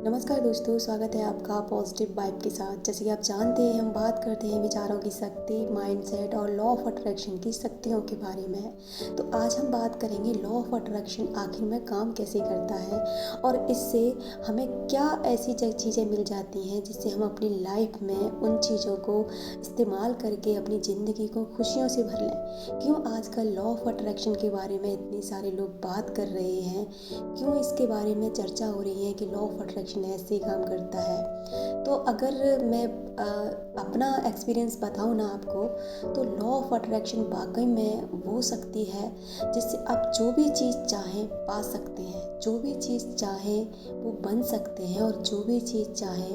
नमस्कार दोस्तों, स्वागत है आपका पॉजिटिव वाइब के साथ। जैसे कि आप जानते हैं, हम बात करते हैं विचारों की शक्ति, माइंडसेट और लॉ ऑफ अट्रैक्शन की शक्तियों के बारे में। तो आज हम बात करेंगे लॉ ऑफ अट्रैक्शन आखिर में काम कैसे करता है और इससे हमें क्या ऐसी चीज़ें मिल जाती हैं जिससे हम अपनी लाइफ में उन चीज़ों को इस्तेमाल करके अपनी ज़िंदगी को खुशियों से भर लें। क्यों आजकल लॉ ऑफ अट्रैक्शन के बारे में इतने सारे लोग बात कर रहे हैं, क्यों इसके बारे में चर्चा हो रही है कि लॉ ऑफ अट्रैक्शन ऐसे ही काम करता है। तो अगर मैं अपना एक्सपीरियंस बताऊँ ना आपको, तो लॉ ऑफ अट्रैक्शन वाकई में वो शक्ति है जिससे आप जो भी चीज़ चाहें पा सकते हैं, जो भी चीज़ चाहें वो बन सकते हैं और जो भी चीज़ चाहें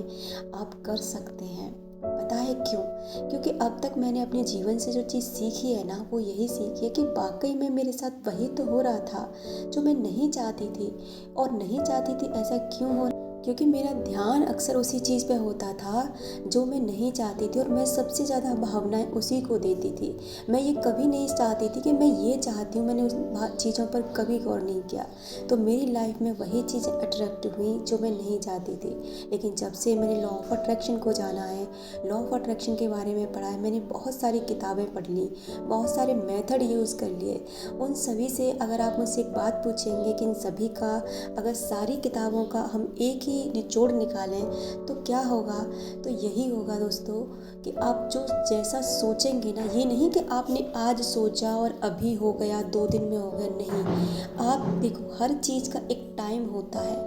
आप कर सकते हैं। पता है क्यों? क्योंकि अब तक मैंने अपने जीवन से जो चीज़ सीखी है ना, वो यही सीखी है कि वाकई में मेरे साथ वही तो हो रहा था जो मैं नहीं चाहती थी। और नहीं चाहती थी ऐसा क्यों हो? क्योंकि मेरा ध्यान अक्सर उसी चीज़ पे होता था जो मैं नहीं चाहती थी और मैं सबसे ज़्यादा भावनाएं उसी को देती थी। मैं ये कभी नहीं चाहती थी कि मैं ये चाहती हूँ, मैंने उस चीज़ों पर कभी गौर नहीं किया। तो मेरी लाइफ में वही चीज़ें अट्रैक्ट हुई जो मैं नहीं चाहती थी। लेकिन जब से मैंने लॉ ऑफ अट्रैक्शन को जाना है, लॉ ऑफ अट्रैक्शन के बारे में पढ़ा है, मैंने बहुत सारी किताबें पढ़ ली, बहुत सारे मेथड यूज़ कर लिए। उन सभी से अगर आप मुझसे एक बात पूछेंगे कि इन सभी का अगर सारी किताबों का हम एक ही निचोड़ निकालें तो क्या होगा, तो यही होगा दोस्तों कि आप जो जैसा सोचेंगे ना, ये नहीं कि आपने आज सोचा और अभी हो गया, 2 दिन में हो गया, नहीं। आप देखो, हर चीज़ का एक टाइम होता है।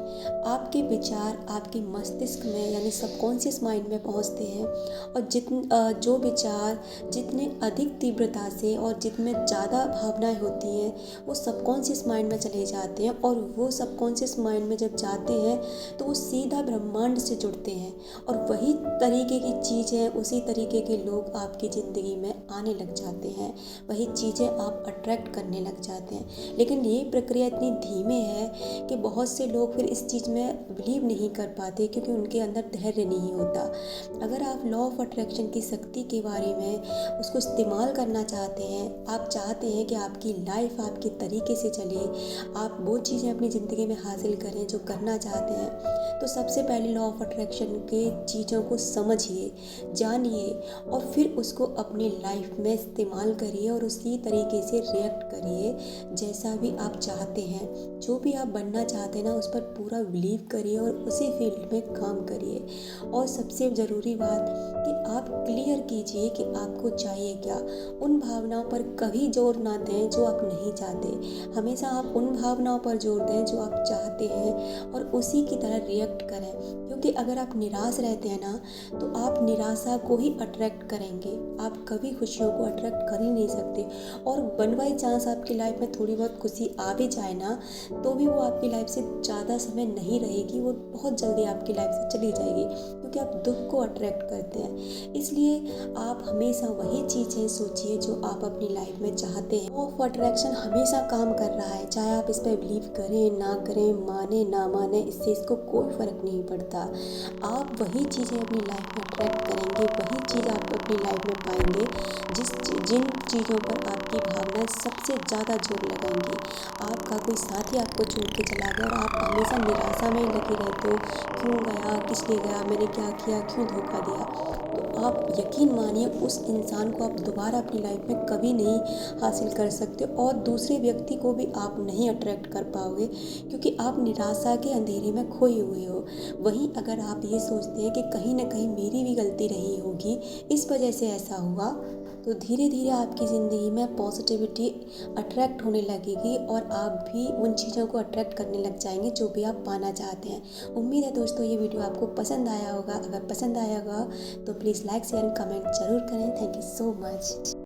आपके विचार आपके मस्तिष्क में यानी सबकॉन्शियस माइंड में पहुंचते हैं और जो विचार जितने अधिक तीव्रता से और जितने ज़्यादा भावनाएं होती हैं वो सबकॉन्शियस माइंड में चले जाते हैं और वो सबकॉन्शियस माइंड में जब जाते हैं तो वो सीधा ब्रह्मांड से जुड़ते हैं और वही तरीके की चीज़ें, उसी तरीके के लोग आपकी ज़िंदगी में आने लग जाते हैं, वही चीज़ें आप अट्रैक्ट करने लग जाते हैं। लेकिन ये प्रक्रिया इतनी धीमे है कि बहुत से लोग फिर इस चीज़ में बिलीव नहीं कर पाते क्योंकि उनके अंदर धैर्य नहीं होता। अगर आप लॉ ऑफ अट्रैक्शन की शक्ति के बारे में उसको इस्तेमाल करना चाहते हैं, आप चाहते हैं कि आपकी लाइफ आपके तरीके से चले, आप वो चीज़ें अपनी ज़िंदगी में हासिल करें जो करना चाहते हैं, तो सबसे पहले लॉ ऑफ अट्रैक्शन के चीज़ों को समझिए, जानिए और फिर उसको अपनी लाइफ में इस्तेमाल करिए और उसी तरीके से रिएक्ट करिए जैसा भी आप चाहते हैं। जो भी आप बनना चाहते हैं ना, उस पर पूरा बिलीव करिए और उसी फील्ड में काम करिए। और सबसे ज़रूरी बात कि आप क्लियर कीजिए कि आपको चाहिए क्या। उन भावनाओं पर कभी जोर ना दें जो आप नहीं चाहते, हमेशा आप उन भावनाओं पर जोर दें जो आप चाहते हैं और उसी की तरह रिएक्ट करें। क्योंकि अगर आप निराश रहते हैं ना, तो आप निराशा को ही अट्रैक्ट करेंगे, आप कभी खुशियों को अट्रैक्ट कर ही नहीं सकते। और वन बाई चांस आपकी लाइफ में थोड़ी बहुत खुशी आ भी जाए ना, तो भी वो आपकी लाइफ से ज़्यादा समय नहीं रहेगी, वो बहुत जल्दी आपकी लाइफ से चली जाएगी क्योंकि आप दुख को अट्रैक्ट करते हैं। इसलिए आप हमेशा वही चीज़ें सोचिए जो आप अपनी लाइफ में चाहते हैं। लॉ ऑफ अट्रैक्शन हमेशा काम कर रहा है, चाहे आप इस पर बिलीव करें ना करें, माने ना माने, इससे इसको कोई फ़र्क नहीं पड़ता। आप वही चीज़ें अपनी लाइफ में अट्रैक्ट करेंगे, वही चीज़ आप अपनी लाइफ में पाएंगे जिन चीज़ों पर आपकी भावनाएं सबसे ज़्यादा जोर लगाएंगी। आपका कोई साथी आपको छोड़ के चला गया और आप हमेशा निराशा में ही लगे रहते हो, क्यों गया, किस लिए गया, मैंने क्या किया, क्यों धोखा दिया, तो आप यकीन मानिए उस इंसान को आप दोबारा अपनी लाइफ में कभी नहीं हासिल कर सकते और दूसरे व्यक्ति को भी आप नहीं अट्रैक्ट कर पाओगे क्योंकि आप निराशा के अंधेरे में खोए हुए हो। वहीं अगर आप ये सोचते हैं कि कहीं ना कहीं मेरी भी गलती रही होगी, इस वजह से ऐसा हुआ, तो धीरे धीरे आपकी ज़िंदगी में पॉजिटिविटी अट्रैक्ट होने लगेगी और आप भी उन चीज़ों को अट्रैक्ट करने लग जाएंगे जो भी आप पाना चाहते हैं। उम्मीद है दोस्तों ये वीडियो आपको पसंद आया होगा। अगर पसंद आया होगा तो please like share and comment ज़रूर करें। Thank you so much.